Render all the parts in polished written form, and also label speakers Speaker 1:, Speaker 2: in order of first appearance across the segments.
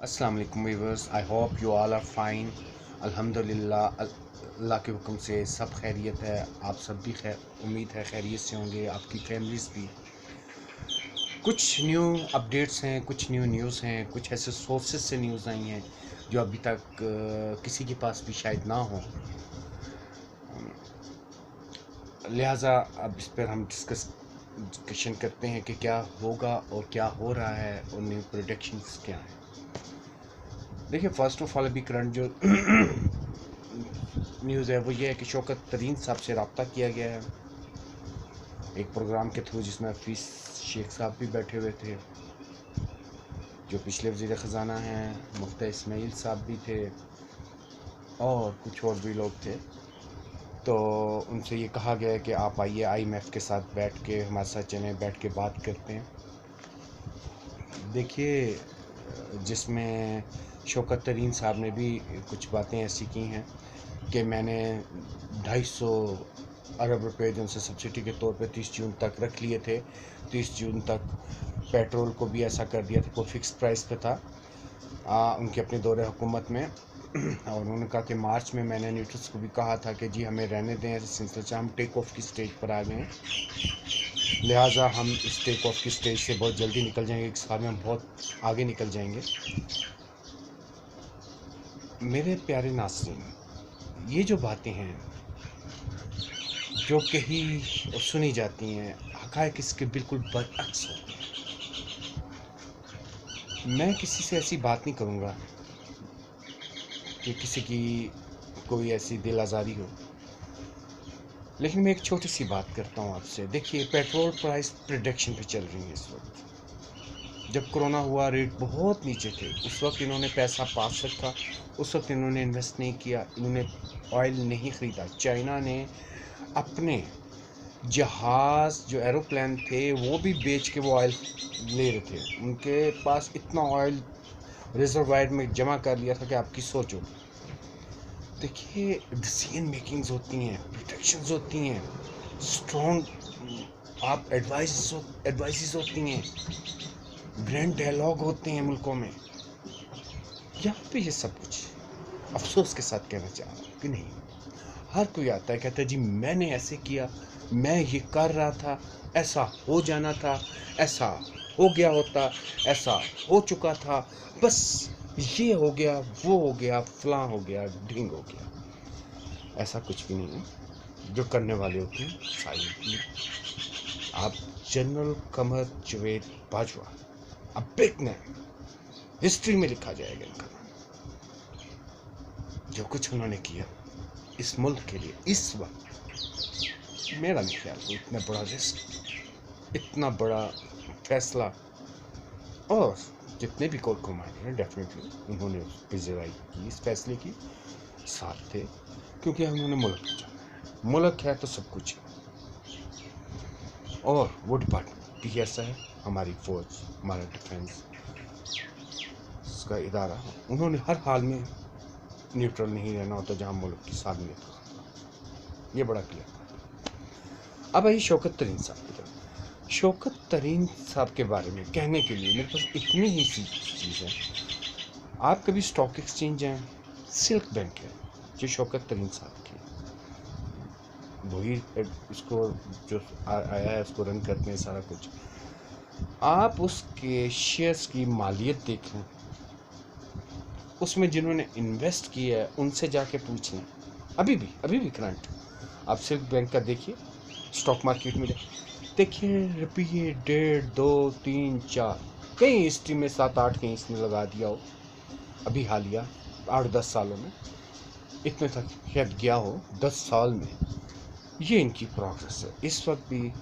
Speaker 1: अस्सलाम वालेकुम viewers, I hope you all are fine. अल्हम्दुलिल्लाह, अल्लाह के हुक्म से सब खैरियत है। आप सब भी उम्मीद है खैरियत से होंगे, आपकी फैमिलीज़ भी। कुछ न्यू अपडेट्स हैं, कुछ न्यू न्यूज़ हैं, कुछ ऐसे सोर्सेज से न्यूज़ आई हैं जो अभी तक किसी के पास भी शायद ना हो। लिहाजा अब इस पर हम डिस्कशन करते हैं कि क्या होगा और क्या हो रहा है और न्यू प्रोडिक्शंस क्या हैं। देखिए, फ़र्स्ट ऑफ ऑल अभी करंट जो न्यूज़ है वो ये है कि शौकत तरीन साहब से रब्ता किया गया है एक प्रोग्राम के थ्रू, जिसमें हफीज़ शेख साहब भी बैठे हुए थे, जो पिछले वज़ीर ख़जाना हैं। मुफ्ती इस्माइल साहब भी थे और कुछ और भी लोग थे। तो उनसे ये कहा गया है कि आप आइए IMF के साथ बैठ के हमारे साथ चलें, बैठ के बात करते हैं। देखिए, जिसमें शौकत तरीन साहब ने भी कुछ बातें ऐसी की हैं कि मैंने 250 अरब रुपए जो उनसे सब्सिडी के तौर पे 30 जून तक रख लिए थे। 30 जून तक पेट्रोल को भी ऐसा कर दिया था, कोई फिक्स प्राइस पे था उनके अपने दौरे हुकूमत में। और उन्होंने कहा कि मार्च में मैंने न्यूट्रल्स को भी कहा था कि जी हमें रहने दें, ऐसे सिलसिले से हम टेक ऑफ की स्टेज पर आ गए हैं। लिहाजा हम इस टेक ऑफ की स्टेज से बहुत जल्दी निकल जाएंगे, एक साल में हम बहुत आगे निकल जाएंगे। मेरे प्यारे नाज़रीन, ये जो बातें हैं जो कही और सुनी जाती हैं, हक़ाइक़ इसके बिल्कुल बरअक्स होते हैं। मैं किसी से ऐसी बात नहीं करूँगा कि किसी की कोई ऐसी दिल आज़ारी हो, लेकिन मैं एक छोटी सी बात करता हूँ आपसे। देखिए, पेट्रोल प्राइस प्रिडिक्शन पे चल रही है इस वक्त। जब कोरोना हुआ रेट बहुत नीचे थे, उस वक्त इन्होंने पैसा पास रखा, उस वक्त इन्होंने इन्वेस्ट नहीं किया, इन्होंने ऑयल नहीं ख़रीदा। चाइना ने अपने जहाज़ जो एरोप्लेन थे वो भी बेच के वो ऑयल ले रहे थे। उनके पास इतना ऑयल रिजर्वायर में जमा कर लिया था कि आपकी सोचो। देखिए, डिसीजन मेकिंग्स होती हैं, प्रोटेक्शंस होती हैं, स्ट्रॉन्ग आप एडवाइसेस होती हैं, ग्रैंड डायलॉग होते हैं मुल्कों में। यहाँ पे ये सब कुछ अफसोस के साथ कहना चाह रहा हूँ कि नहीं, हर कोई आता है कहता है जी मैंने ऐसे किया, मैं ये कर रहा था, ऐसा हो जाना था, ऐसा हो गया होता, ऐसा हो चुका था, बस ये हो गया, वो हो गया, फलां हो गया, ढींग हो गया। ऐसा कुछ भी नहीं है। जो करने वाले होते हैं साइलेंटली। आप जनरल कमर जावेद बाजवा, अब बिग नेम, हिस्ट्री में लिखा जाएगा इनका नाम। जो कुछ उन्होंने किया इस मुल्क के लिए इस वक्त, मेरा नहीं ख्याल कोई इतना बड़ा रिस्क, इतना बड़ा फैसला, और जितने भी कोर्ट कमांडर हैं डेफिनेटली उन्होंने पेशेवाई की, इस फैसले की साथ थे, क्योंकि उन्होंने मुल्क बचाना है। मुल्क है तो सब कुछ है। और वो डिपार्टमेंट भी ऐसा है, हमारी फौज, हमारा डिफेंस का इदारा, उन्होंने हर हाल में न्यूट्रल नहीं रहना होता जहाँ मुल्क की सामने। ये बड़ा क्लियर। अब आई शौकत तरीन साहब की तरफ। शौकत तरीन साहब के बारे में कहने के लिए मेरे पास इतनी ही सी चीज़ है। आप कभी स्टॉक एक्सचेंज हैं, सिल्क बैंक है जो शौकत तरीन साहब की, वही इसको जो आया है उसको रन करते हैं सारा कुछ। आप उसके शेयर्स की मालियत देख लें, उसमें जिन्होंने इन्वेस्ट किया है उनसे जाके पूछ लें। अभी भी करंट आप सिल्क बैंक का देखिए, स्टॉक मार्केट में देखिए, रुपये 1.5, 2, 3, 4, कहीं हिस्ट्री में 7-8 कहीं इसने लगा दिया हो, अभी हालिया 8-10 सालों में इतने तक शायद गया हो। 10 साल में ये इनकी प्रोग्रेस है। इस वक्त भी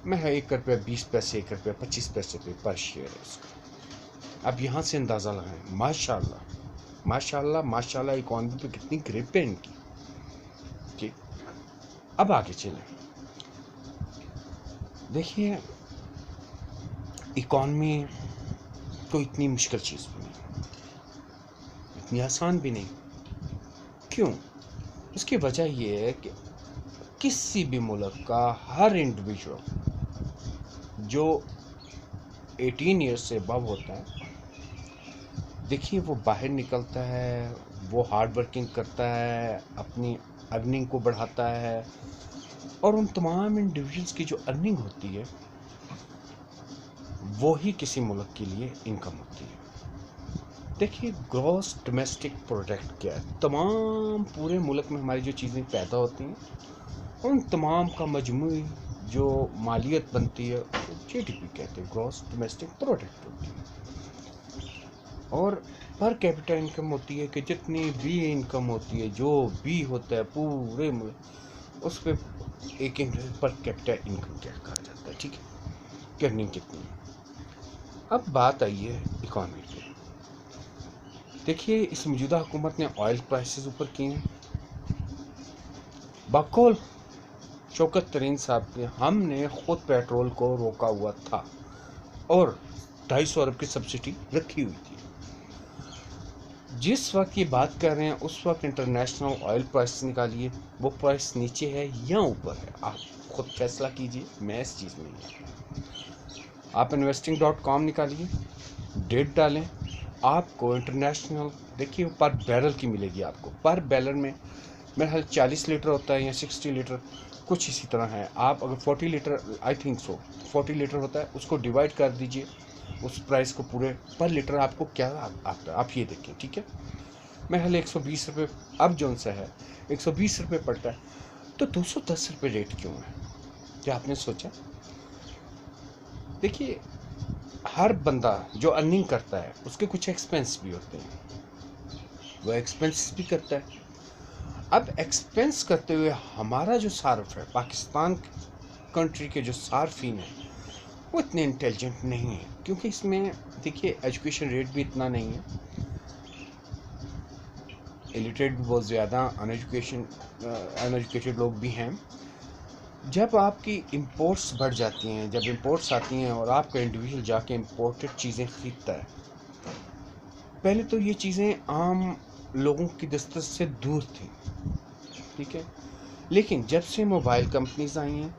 Speaker 1: मैं 1 रुपया 20 पैसे, 1 रुपया 25 पैसे पे पर शेयर है इसका। अब यहाँ से अंदाज़ा लगाएं, माशाल्लाह इकॉनमी पे कितनी ग्रिप है इनकी। ठीक, अब आगे चलें। देखिए, इकॉनमी तो इतनी मुश्किल चीज़ भी नहीं, इतनी आसान भी नहीं। क्यों? उसकी वजह ये है कि किसी भी मुल्क का हर इंडिविजुअल जो 18 ईयर्स से अबव होता है, देखिए वो बाहर निकलता है, वो हार्ड वर्किंग करता है, अपनी अर्निंग को बढ़ाता है, और उन तमाम इंडिविजुअल्स की जो अर्निंग होती है वो ही किसी मुल्क के लिए इनकम होती है। देखिए ग्रॉस डोमेस्टिक प्रोडक्ट क्या है, तमाम पूरे मुल्क में हमारी जो चीज़ें पैदा होती हैं उन तमाम का मजमूई जो मालियत बनती है जीडीपी कहते हैं, ग्रॉस डोमेस्टिक प्रोडक्ट होती है। और पर कैपिटा इनकम होती है कि जितनी भी इनकम होती है, जो भी होता है पूरे मुल्क, उस पर एक पर कैपिटा इनकम क्या कहा जाता है, ठीक है, कि अर्निंग कितनी है। अब बात आई है इकॉनमी पे। देखिए इस मौजूदा हुकूमत ने ऑयल प्राइसेस ऊपर किए हैं, बकौल शौकत तरीन साहब के हमने खुद पेट्रोल को रोका हुआ था और 250 अरब की सब्सिडी रखी हुई थी। जिस वक्त ये बात कर रहे हैं उस वक्त इंटरनेशनल ऑयल प्राइस निकालिए, वो प्राइस नीचे है या ऊपर है, आप खुद फैसला कीजिए, मैं इस चीज़ में नहीं। आप investing.com निकालिए, डेट डालें, आपको इंटरनेशनल देखिए पर बैरल की मिलेगी आपको। पर बैरल में मेरा ख्याल 40 लीटर होता है या 60 लीटर, कुछ इसी तरह है। आप अगर 40 litre, I think so 40 litre होता है, उसको डिवाइड कर दीजिए उस प्राइस को पूरे, पर लीटर आपको क्या आता है आप ये देखें, ठीक है। मेरा ख्याल 120 रुपये अब जोन सा है, 120 रुपये पड़ता है, तो 210 रुपये रेट क्यों है, क्या आपने सोचा? देखिए हर बंदा जो अर्निंग करता है उसके कुछ एक्सपेंस भी होते हैं, वो एक्सपेंस भी करता है। अब एक्सपेंस करते हुए हमारा जो सार्फ है, पाकिस्तान कंट्री के जो सार्फिन है वो इतने इंटेलिजेंट नहीं है, क्योंकि इसमें देखिए एजुकेशन रेट भी इतना नहीं है, इलिटरेट भी बहुत ज़्यादा, अनएजुकेटेड लोग भी हैं। जब आपकी इंपोर्ट्स बढ़ जाती हैं, जब इंपोर्ट्स आती हैं और आपका इंडिविजुअल जाके इंपोर्टेड चीज़ें ख़रीदता है, पहले तो ये चीज़ें आम लोगों की दस्तरस से दूर थी, ठीक है, लेकिन जब से मोबाइल कंपनीज आई हैं,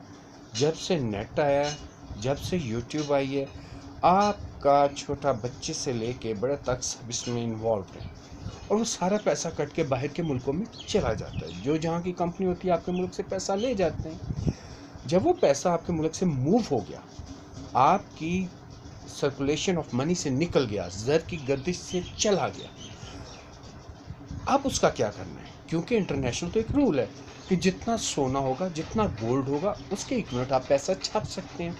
Speaker 1: जब से नेट आया है, जब से यूट्यूब आई है, आपका छोटा बच्चे से लेके बड़े तक सब इसमें इन्वॉल्व है, और वो सारा पैसा कट के बाहर के मुल्कों में चला जाता है। जो जहाँ की कंपनी होती है आपके मुल्क से पैसा ले जाते हैं। जब वो पैसा आपके मुल्क से मूव हो गया, आपकी सर्कुलेशन ऑफ मनी से निकल गया, ज़र की गर्दिश से चला गया, अब उसका क्या करना है? क्योंकि इंटरनेशनल तो एक रूल है कि जितना सोना होगा, जितना गोल्ड होगा, उसके इक्विवेलेंट आप पैसा छाप सकते हैं।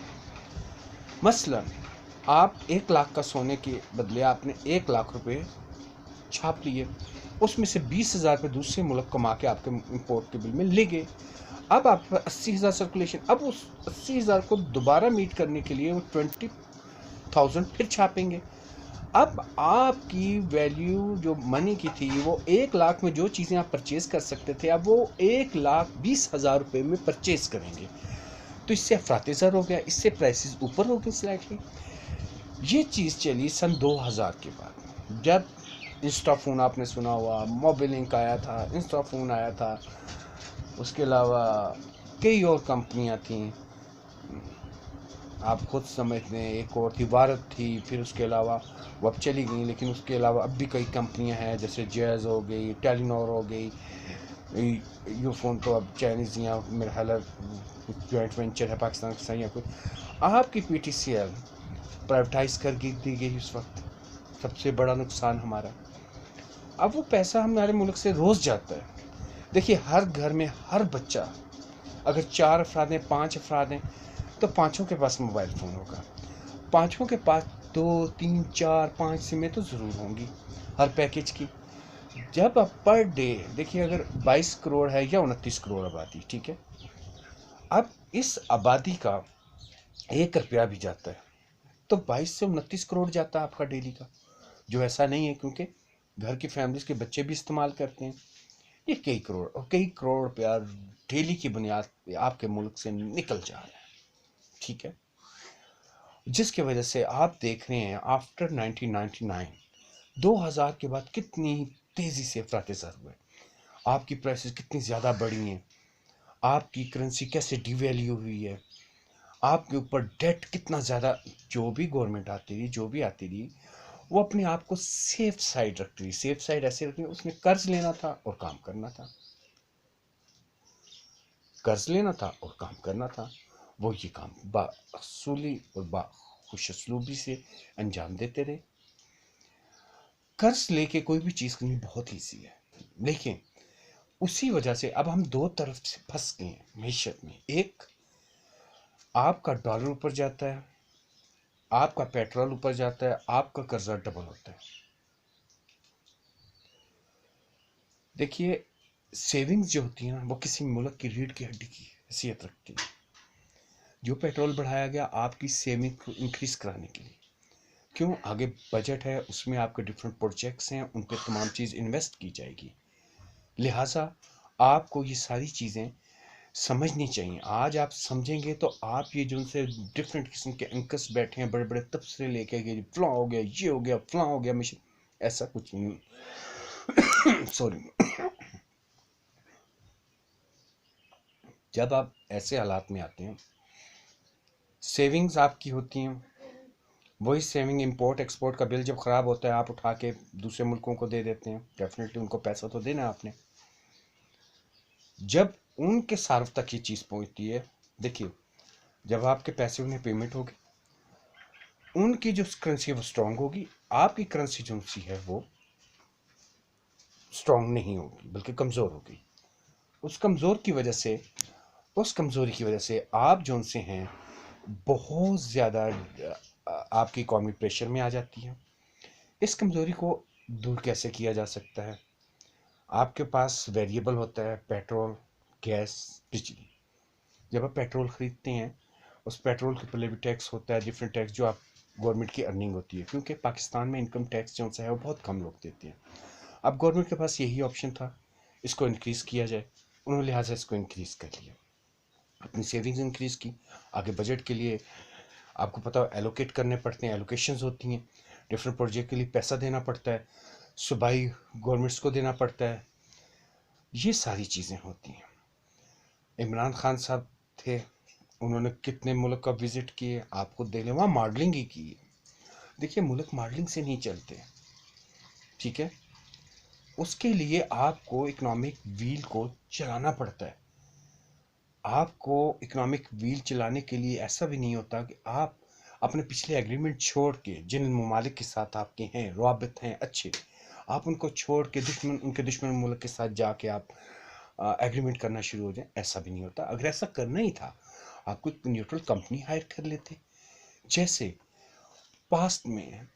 Speaker 1: मसलन आप 1 लाख का सोने के बदले आपने 1 लाख रुपए छाप लिए, उसमें से 20,000 रुपये दूसरे मुल्क कमा के आपके इंपोर्ट के बिल में ले गए। अब आप 80,000 सर्कुलेशन, अब उस 80,000 को दोबारा मीट करने के लिए वो 20,000 फिर छापेंगे। अब आपकी वैल्यू जो मनी की थी, वो 1 लाख में जो चीज़ें आप परचेज़ कर सकते थे, अब वो 1,20,000 रुपये में परचेज़ करेंगे। तो इससे अफरात-ज़र हो गया, इससे प्राइसेस ऊपर हो गए स्लाइटली। ये चीज़ चली सन 2000 के बाद, जब इंस्टाफोन आपने सुना हुआ, मोबिलिंक आया था, इंस्टाफोन आया था, उसके अलावा कई और कंपनियां थीं, आप खुद समझते हैं, एक और थी भारत थी, फिर उसके अलावा वो अब चली गई, लेकिन उसके अलावा अब भी कई कंपनियां हैं, जैसे जैज़ हो गई, टेलीनॉर हो गई, ये फ़ोन तो अब चाइनीज़ या मेरा ख्याल कुछ जॉइंट वेंचर है पाकिस्तान के साथ या कुछ। आपकी PTCL प्राइवेटाइज कर दी गई उस वक्त, सबसे बड़ा नुकसान हमारा। अब वो पैसा हमारे मुल्क से रोज़ जाता है। देखिए हर घर में हर बच्चा, अगर 4 अफराद हैं, 5 अफराद हैं, तो पाँचों के पास मोबाइल फ़ोन होगा, पाँचों के पास 2, 3, 4, 5 सिमें तो ज़रूर होंगी हर पैकेज की। जब आप पर डे देखिए, अगर 22 करोड़ है या 29 करोड़ आबादी, ठीक है, अब इस आबादी का 1 रुपया भी जाता है तो 22 से 29 करोड़ जाता है आपका डेली का, जो ऐसा नहीं है, क्योंकि घर की फैमिलीज के बच्चे भी इस्तेमाल करते हैं। ये कई करोड़ और कई करोड़ रुपया डेली की बुनियाद पे आपके मुल्क से निकल जा रहा है, ठीक है, जिसकी वजह से आप देख रहे हैं आफ्टर 1999 2000 के बाद कितनी तेज़ी से अफरात-ज़र हुए, आपकी प्राइसेस कितनी ज़्यादा बढ़ी हैं, आपकी करेंसी कैसे डिवैल्यू हुई है, आपके ऊपर डेट कितना ज़्यादा, जो भी गवर्नमेंट आती रही, जो भी आती रही, वो अपने आप को सेफ साइड रख रही, सेफ साइड ऐसे रख रही, उसने कर्ज लेना था और काम करना था, कर्ज लेना था और काम करना था। वो ये काम बासूली और बाखुशस्लूबी से अंजाम देते रहे। कर्ज लेके कोई भी चीज़ करनी बहुत ईजी है, लेकिन उसी वजह से अब हम दो तरफ से फंस गए हैं मईशत में। एक, आपका डॉलर ऊपर जाता है, आपका पेट्रोल ऊपर जाता है, आपका कर्जा डबल होता है। देखिए, सेविंग्स जो होती है ना, वो किसी मुल्क की रीढ़ की हड्डी की हैसियत रखती है। जो पेट्रोल बढ़ाया गया आपकी सेविंग को इंक्रीज कराने के लिए। क्यों? आगे बजट है, उसमें आपके डिफरेंट प्रोजेक्ट्स हैं, उन पर तमाम चीज़ इन्वेस्ट की जाएगी। लिहाजा आपको ये सारी चीज़ें समझनी चाहिए। आज आप समझेंगे तो आप ये जो उनसे डिफरेंट किस्म के अंकस बैठे हैं, बड़े बड़े तबसरे लेके गए, फलां हो गया, ये हो गया, फलां हो गया, मिशन, ऐसा कुछ नहीं। सॉरी। जब आप ऐसे हालात में आते हैं, सेविंग्स आपकी होती हैं, वही सेविंग इंपोर्ट एक्सपोर्ट का बिल जब ख़राब होता है आप उठा के दूसरे मुल्कों को दे देते हैं। डेफिनेटली उनको पैसा तो देना आपने। जब उनके सार्व तक ये चीज़ पहुंचती है, देखिए, जब आपके पैसे उन्हें पेमेंट होगी, उनकी जो करेंसी है वो स्ट्रांग होगी, आपकी करेंसी जो सी है वो स्ट्रांग नहीं होगी बल्कि कमज़ोर होगी। उस कमज़ोर की वजह से, उस कमज़ोरी की वजह से आप जो उनसे हैं बहुत ज़्यादा आपकी इकॉनमी प्रेशर में आ जाती है। इस कमज़ोरी को दूर कैसे किया जा सकता है? आपके पास वेरिएबल होता है पेट्रोल, गैस, बिजली। जब आप पेट्रोल ख़रीदते हैं, उस पेट्रोल के ऊपर भी टैक्स होता है, डिफरेंट टैक्स जो आप गवर्नमेंट की अर्निंग होती है, क्योंकि पाकिस्तान में इनकम टैक्स जो है वो बहुत कम लोग देते हैं। अब गवर्नमेंट के पास यही ऑप्शन था, इसको इंक्रीज़ किया जाए, उन्होंने लिहाजा इसको इंक्रीज़ कर लिया, अपनी सेविंग्स इंक्रीज़ की। आगे बजट के लिए आपको पता है एलोकेट करने पड़ते हैं, एलोकेशंस होती हैं, डिफरेंट प्रोजेक्ट के लिए पैसा देना पड़ता है, सूबाई गवर्नमेंट्स को देना पड़ता है, ये सारी चीज़ें होती हैं। इमरान खान साहब थे, उन्होंने कितने मुल्क का विज़िट किए, आपको देख लें, वहाँ मॉडलिंग ही की है। देखिए, मुल्क मॉडलिंग से नहीं चलते, ठीक है? उसके लिए आपको इकोनॉमिक व्हील को चलाना पड़ता है। आपको इकोनॉमिक व्हील चलाने के लिए ऐसा भी नहीं होता कि आप अपने पिछले एग्रीमेंट छोड़ के, जिन ममालिक के साथ आपके हैं रवाबित हैं अच्छे, आप उनको छोड़ के उनके दुश्मन मुल्क के साथ जाके आप एग्रीमेंट करना शुरू हो जाए, ऐसा भी नहीं होता। अगर ऐसा करना ही था, आप कुछ न्यूट्रल कंपनी हायर कर लेते। जैसे पास्ट में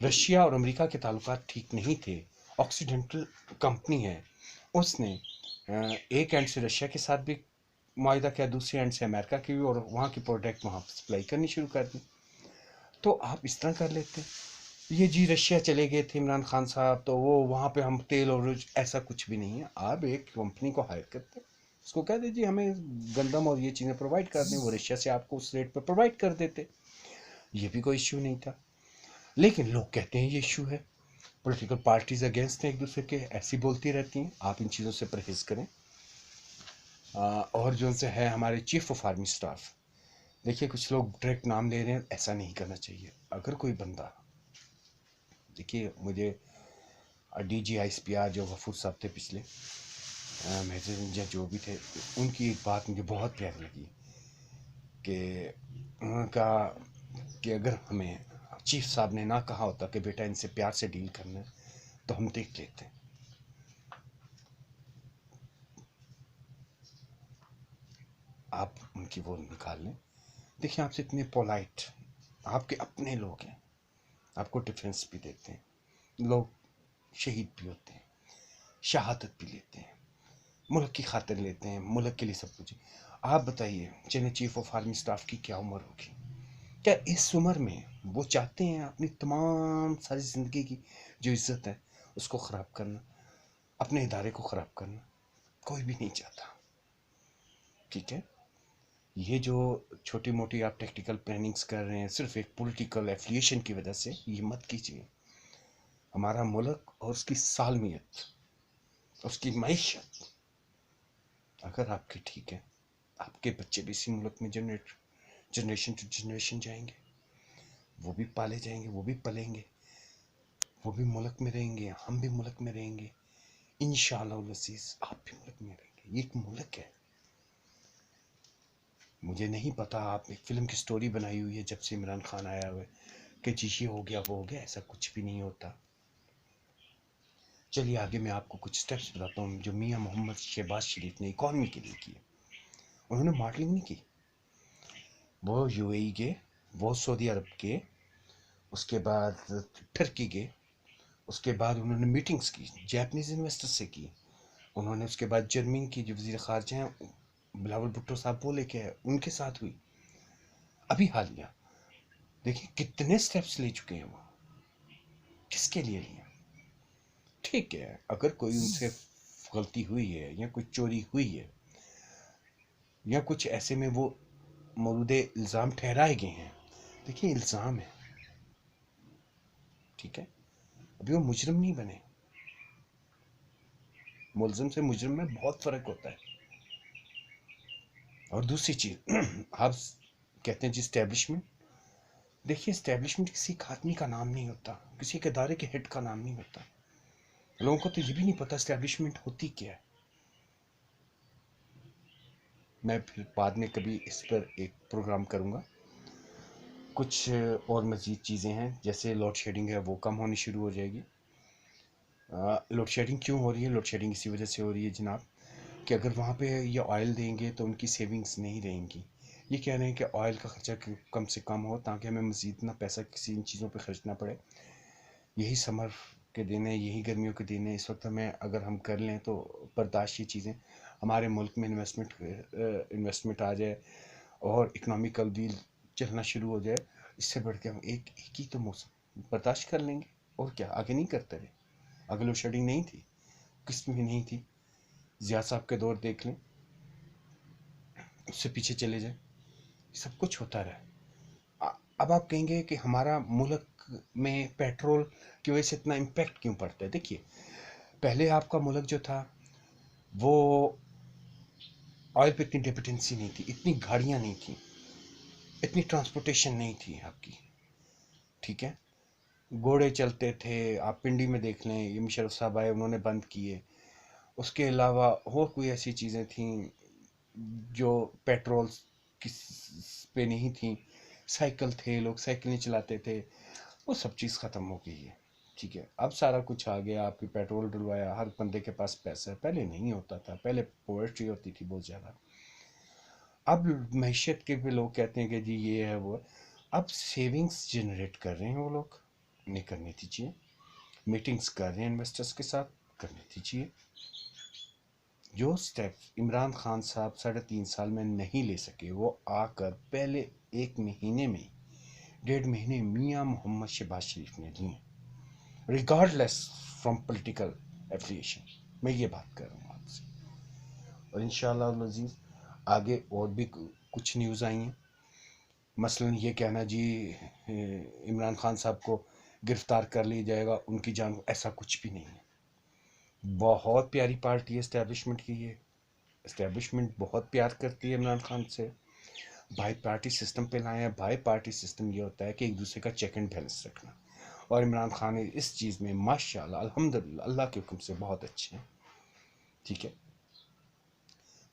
Speaker 1: रशिया और अमेरिका के ताल्लुकात ठीक नहीं थे, ऑक्सीडेंटल कंपनी है, उसने एक एंड से रशिया के साथ भी मुआहिदा किया, दूसरे एंड से अमेरिका की भी, और वहाँ की प्रोडक्ट वहाँ सप्लाई करनी शुरू कर दी। तो आप इस तरह कर लेते। ये जी रशिया चले गए थे इमरान खान साहब, तो वो वहाँ पे हम तेल और ऐसा कुछ भी नहीं है। आप एक कंपनी को हायर करते, उसको कह दीजिए हमें गंदम और ये चीज़ें प्रोवाइड कर दें, वो रशिया से आपको उस रेट पर प्रोवाइड कर देते, ये भी कोई इश्यू नहीं था। लेकिन लोग कहते हैं ये इशू है, पॉलिटिकल पार्टीज अगेंस्ट हैं एक दूसरे के, ऐसी बोलती रहती हैं। आप इन चीज़ों से परहेज करें। और जो उनसे है हमारे चीफ ऑफ आर्मी स्टाफ, देखिए कुछ लोग डायरेक्ट नाम ले रहे हैं, ऐसा नहीं करना चाहिए। अगर कोई बंदा, देखिए मुझे DGISPR जो गफूर साहब थे पिछले, मेजर या जो भी थे, उनकी एक बात मुझे बहुत प्यारी लगी कि उन्होंने कहा कि अगर हमें चीफ साहब ने ना कहा होता कि बेटा इनसे प्यार से डील करना है, तो हम देख लेते। आप उनकी वो निकाल लें। देखिए, आपसे इतने पोलाइट, आपके अपने लोग हैं, आपको डिफेंस भी देते हैं, लोग शहीद भी होते हैं, शहादत भी लेते हैं, मुल्क की खातिर लेते हैं, मुल्क के लिए सब कुछ। आप बताइए, चलिए चीफ ऑफ आर्मी स्टाफ की क्या उम्र होगी? क्या इस उम्र में वो चाहते हैं अपनी तमाम सारी ज़िंदगी की जो इज़्ज़त है उसको ख़राब करना, अपने इदारे को ख़राब करना? कोई भी नहीं चाहता, ठीक है? ये जो छोटी मोटी आप टेक्निकल प्लानिंग्स कर रहे हैं सिर्फ एक पॉलिटिकल एफिलिएशन की वजह से, ये मत कीजिए। हमारा मुल्क और उसकी सालमियत, उसकी मईशत अगर आपकी ठीक है, आपके बच्चे भी इसी मुल्क में जनरेशन टू जनरेशन जाएंगे, वो भी पाले जाएंगे, वो भी पलेंगे, वो भी मुल्क में रहेंगे, हम भी मुल्क में रहेंगे, इंशाअल्लाह अज़ीज़ आप भी मुल्क में रहेंगे। ये एक मुल्क है। मुझे नहीं पता, आप एक फ़िल्म की स्टोरी बनाई हुई है जब से इमरान खान आया हुआ है कि जी ये हो गया वो हो गया, ऐसा कुछ भी नहीं होता। चलिए आगे मैं आपको कुछ स्टेप्स बताता हूँ जो मियाँ मोहम्मद शहबाज शरीफ ने इकॉनमी के लिए किए। उन्होंने मॉडलिंग नहीं की, वो यूएई के, वो सऊदी अरब के, उसके बाद टर्की के, उसके बाद उन्होंने मीटिंग्स की जैपनीज़ इन्वेस्टर से की, उन्होंने उसके बाद जर्मनी की जो वज़ीर ख़ारजा हैं बिलावल भुट्टो साहब वो लेके आए, उनके साथ हुई। अभी हालिया देखिए कितने स्टेप्स ले चुके हैं वो, किसके लिए लिए। ठीक है, अगर कोई उनसे गलती हुई है या कुछ चोरी हुई है या कुछ ऐसे में वो मौजूदे इल्ज़ाम ठहराए गए हैं, देखिए इल्ज़ाम है, ठीक है, अभी वो मुजरिम नहीं बने। मुलजिम से मुजरिम में बहुत फ़र्क होता है। और दूसरी चीज़ आप कहते हैं जी इस्टेब्लिशमेंट, देखिए इस्टेब्लिशमेंट किसी एक आदमी का नाम नहीं होता, किसी एक इदारे के हेड का नाम नहीं होता। लोगों को तो ये भी नहीं पता इस्टेब्लिशमेंट होती क्या है। मैं फिर बाद में कभी इस पर एक प्रोग्राम करूँगा। कुछ और मज़ीद चीज़ें हैं, जैसे लोड शेडिंग है वो कम होनी शुरू हो जाएगी। लोड शेडिंग क्यों हो रही है? लोड शेडिंग इसी वजह से हो रही है जनाब कि अगर वहाँ पे ये ऑयल देंगे तो उनकी सेविंग्स नहीं रहेंगी। ये कह रहे हैं कि ऑयल का ख़र्चा कम से कम हो ताकि हमें मज़ीद ना पैसा किसी इन चीज़ों पे खर्चना पड़े। यही समर के दिन है, यही गर्मियों के दिन है, इस वक्त हमें अगर हम कर लें तो बर्दाश्त ये चीज़ें, हमारे मुल्क में इन्वेस्टमेंट आ जाए और इकनॉमिक तब्दील चलना शुरू हो जाए, इससे बढ़ के हम एक ही तो मौसम बर्दाश्त कर लेंगे। और क्या आगे नहीं करते रहे? अगर लोड शेडिंग नहीं थी, किस में नहीं थी, ज़िया साहब के दौर देख लें, उससे पीछे चले जाए, सब कुछ होता रहा। अब आप कहेंगे कि हमारा मुल्क में पेट्रोल की वजह से इतना इम्पैक्ट क्यों पड़ता है? देखिए पहले आपका मुल्क जो था वो ऑयल पे इतनी डिपेंडेंसी नहीं थी, इतनी गाड़ियाँ नहीं थी, इतनी ट्रांसपोर्टेशन नहीं थी आपकी, ठीक है, घोड़े चलते थे। आप पिंडी में देख लें, ये मुशर्रफ साहब आए उन्होंने बंद किए। उसके अलावा और कोई ऐसी चीज़ें थी जो पेट्रोल किस पे नहीं थी। साइकिल थे, लोग साइकिलें चलाते थे, वो सब चीज़ ख़त्म हो गई है, ठीक है। अब सारा कुछ आ गया, आपकी पेट्रोल डलवाया, हर बंदे के पास पैसा है, पहले नहीं होता था, पहले पॉवर्टी होती थी बहुत ज़्यादा। अब मैशत के भी लोग कहते हैं कि जी ये है वो है। अब सेविंग्स जनरेट कर रहे हैं वो लोग, नहीं करनी चाहिए। मीटिंग्स कर रहे हैं इन्वेस्टर्स के साथ, करनी चाहिए। जो स्टेप इमरान खान साहब 3.5 साल में नहीं ले सके, वो आकर पहले 1 महीने में, 1.5 महीने मियाँ मोहम्मद शहबाज शरीफ ने लिए, रिगार्डलेस फ्रॉम पॉलिटिकल एफिलिएशन। मैं ये बात कर रहा हूँ आपसे। और इंशाअल्लाह अज़ीज़ आगे और भी कुछ न्यूज़ आई हैं। मसलन ये कहना जी इमरान खान साहब को गिरफ्तार कर लिया जाएगा, उनकी जान, ऐसा कुछ भी नहीं है। बहुत प्यारी पार्टी है इस्टेब्लिशमेंट की, ये इस्टेब्लिशमेंट बहुत प्यार करती है इमरान खान से। बाई पार्टी सिस्टम पे लाए हैं। बाई पार्टी सिस्टम ये होता है कि एक दूसरे का चेक एंड बैलेंस रखना, और इमरान खान इस चीज़ में माशाल्लाह अल्हम्दुलिल्लाह अल्लाह के हुक्म से बहुत अच्छे हैं, ठीक है।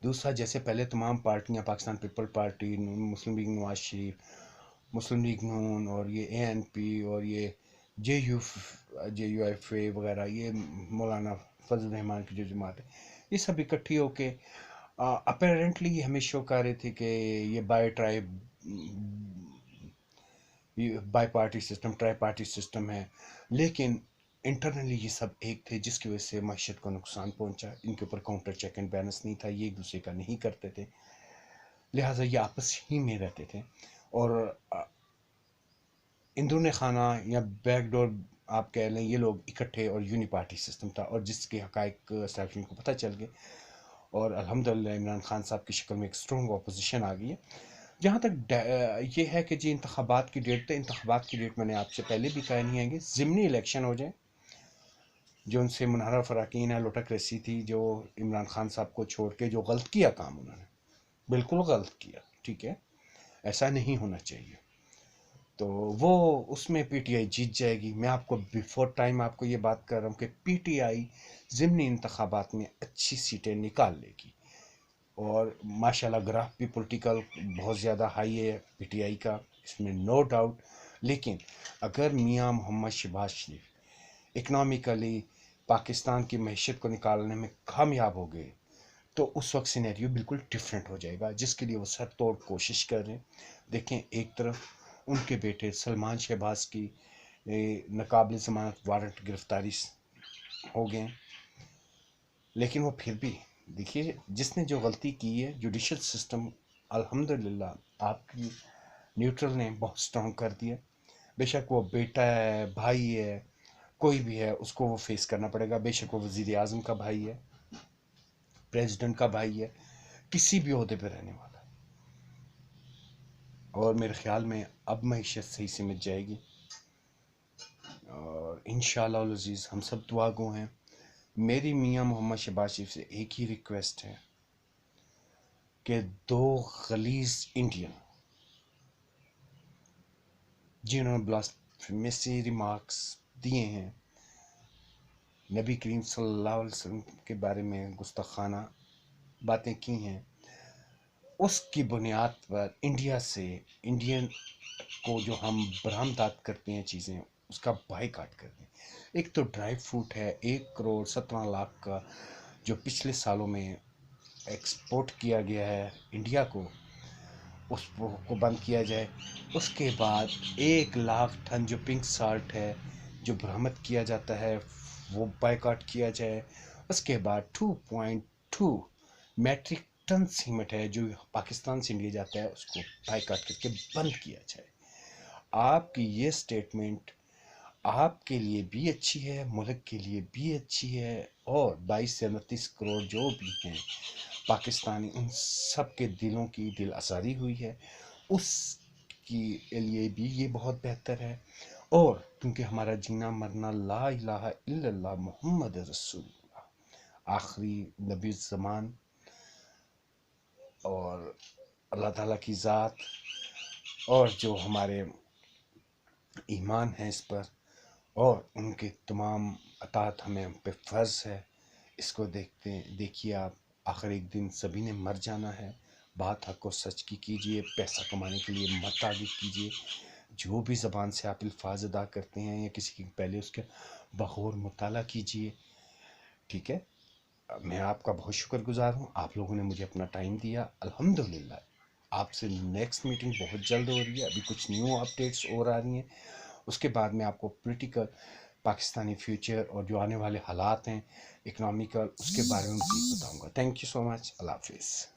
Speaker 1: दूसरा, जैसे पहले तमाम पार्टियां, पाकिस्तान पीपल पार्टी, मुस्लिम लीग नवाज शरीफ, मुस्लिम लीग नून और ये ANP और ये JUIF वगैरह, ये मौलाना फजल रहमान की जो जमात है, ये सब इकट्ठी होके अपेरेंटली ये हमें शो कर रहे थे कि ये bi party system, try party system है, लेकिन इंटरनली ये सब एक थे, जिसकी वजह से मैशत को नुकसान पहुंचा। इनके ऊपर काउंटर चेक एंड बैलेंस नहीं था, ये एक दूसरे का नहीं करते थे, लिहाजा ये आपस ही में रहते थे। और इंदरुन खाना या बैकडोर आप कह लें, ये लोग इकट्ठे, और यूनिपार्टी सिस्टम था, और जिसके हकायक एस्टेब्लिशमेंट को पता चल गए, और अल्हम्दुलिल्लाह इमरान खान साहब की शक्ल में एक स्ट्रॉन्ग अपोजिशन आ गई है। जहाँ तक ये है कि जी इंतखाबात की डेट, तो इंतखाबात की डेट मैंने आपसे पहले भी कहा नहीं आएंगे, ज़िमनी इलेक्शन हो जाए। जो उनसे मुनहरा फ़राकीन है, लुटक थी, जो इमरान खान साहब को छोड़ के जो गलत किया काम उन्होंने, बिल्कुल गलत किया, ठीक है, ऐसा नहीं होना चाहिए। तो वो उसमें पीटीआई जीत जाएगी। मैं आपको बिफोर टाइम आपको ये बात कर रहा हूँ कि पीटीआई ज़िमनी इंतखाबात में अच्छी सीटें निकाल लेगी। और माशाल्लाह ग्राफ भी पॉलिटिकल बहुत ज़्यादा हाई है पीटीआई का, इसमें नो डाउट। लेकिन अगर मियां मोहम्मद शहबाज शरीफ इकनॉमिकली पाकिस्तान की मैशत को निकालने में कामयाब हो गए तो उस वक्त सिनेरियो बिल्कुल डिफरेंट हो जाएगा, जिसके लिए वो सर तोड़ कोशिश कर रहे हैं। देखें, एक तरफ उनके बेटे सलमान शहबाज की नाकाबिल ज़मानत वारंट गिरफ्तारी हो गए, लेकिन वो फिर भी देखिए जिसने जो गलती की है, जुडिशल सिस्टम अल्हम्दुलिल्लाह आपकी न्यूट्रल ने बहुत स्ट्रॉन्ग कर दिया। बेशक वो बेटा है, भाई है, कोई भी है, उसको वो फेस करना पड़ेगा। बेशक वो वज़ीर आज़म का भाई है, प्रेसिडेंट का भाई है, किसी भी ओहदे पे रहने वाला है। और मेरे ख्याल में अब मईशत सही समझ जाएगी और इंशाअल्लाह अज़ीज़ हम सब दुआ गो हैं। मेरी मियां मोहम्मद शहबाज शरीफ से एक ही रिक्वेस्ट है कि दो गलीज इंडियन जिन्होंने ब्लास्फेमसी रिमार्क्स दिए हैं, नबी करीम सल्लल्लाहु अलैहि वसल्लम के बारे में गुस्ताखाना बातें की हैं, उसकी बुनियाद पर इंडिया से इंडियन को जो हम बरामदात करते हैं चीज़ें, उसका बायकॉट कर दें। एक तो ड्राई फ्रूट है 1,17,00,000 का जो पिछले सालों में एक्सपोर्ट किया गया है इंडिया को, उसको बंद किया जाए। उसके बाद 1,00,000 टन जो पिंक साल्ट है जो बरामद किया जाता है वो बायकॉट किया जाए। उसके बाद 2.2 मैट्रिक टन सीमेंट है जो पाकिस्तान से इंडिया जाता है, उसको बायकॉट करके बंद किया जाए। आपकी ये स्टेटमेंट आपके लिए भी अच्छी है, मुल्क के लिए भी अच्छी है, और 22 से 29 करोड़ जो भी हैं पाकिस्तानी, उन सब के दिलों की दिल आज़ारी हुई है, उसकी लिए भी ये बहुत बेहतर है। और क्योंकि हमारा जीना मरना ला इलाहा इल्लल्लाह मोहम्मद रसूलुल्लाह आखिरी नबी ज़मान और अल्लाह ताला की ज़ात और जो हमारे ईमान है इस पर और उनके तमाम अतात हमें हम पे फ़र्ज़ है। इसको देखिए आप, आखिर एक दिन सभी ने मर जाना है। बात हक और सच की कीजिए, पैसा कमाने के लिए मत आगे कीजिए। जो भी ज़बान से आप अल्फाज अदा करते हैं या किसी की पहले उसके बगौर मुताला कीजिए, ठीक है। मैं आपका बहुत शुक्रगुज़ार हूँ, आप लोगों ने मुझे अपना टाइम दिया। अल्हम्दुलिल्लाह आपसे नेक्स्ट मीटिंग बहुत जल्द हो रही है। अभी कुछ न्यू अपडेट्स और आ रही हैं, उसके बाद मैं आपको पॉलिटिकल पाकिस्तानी फ्यूचर और जो आने वाले हालात हैं इकनॉमिकल, उसके बारे में भी बताऊंगा। Thank you so much. अल्लाह हाफिज़।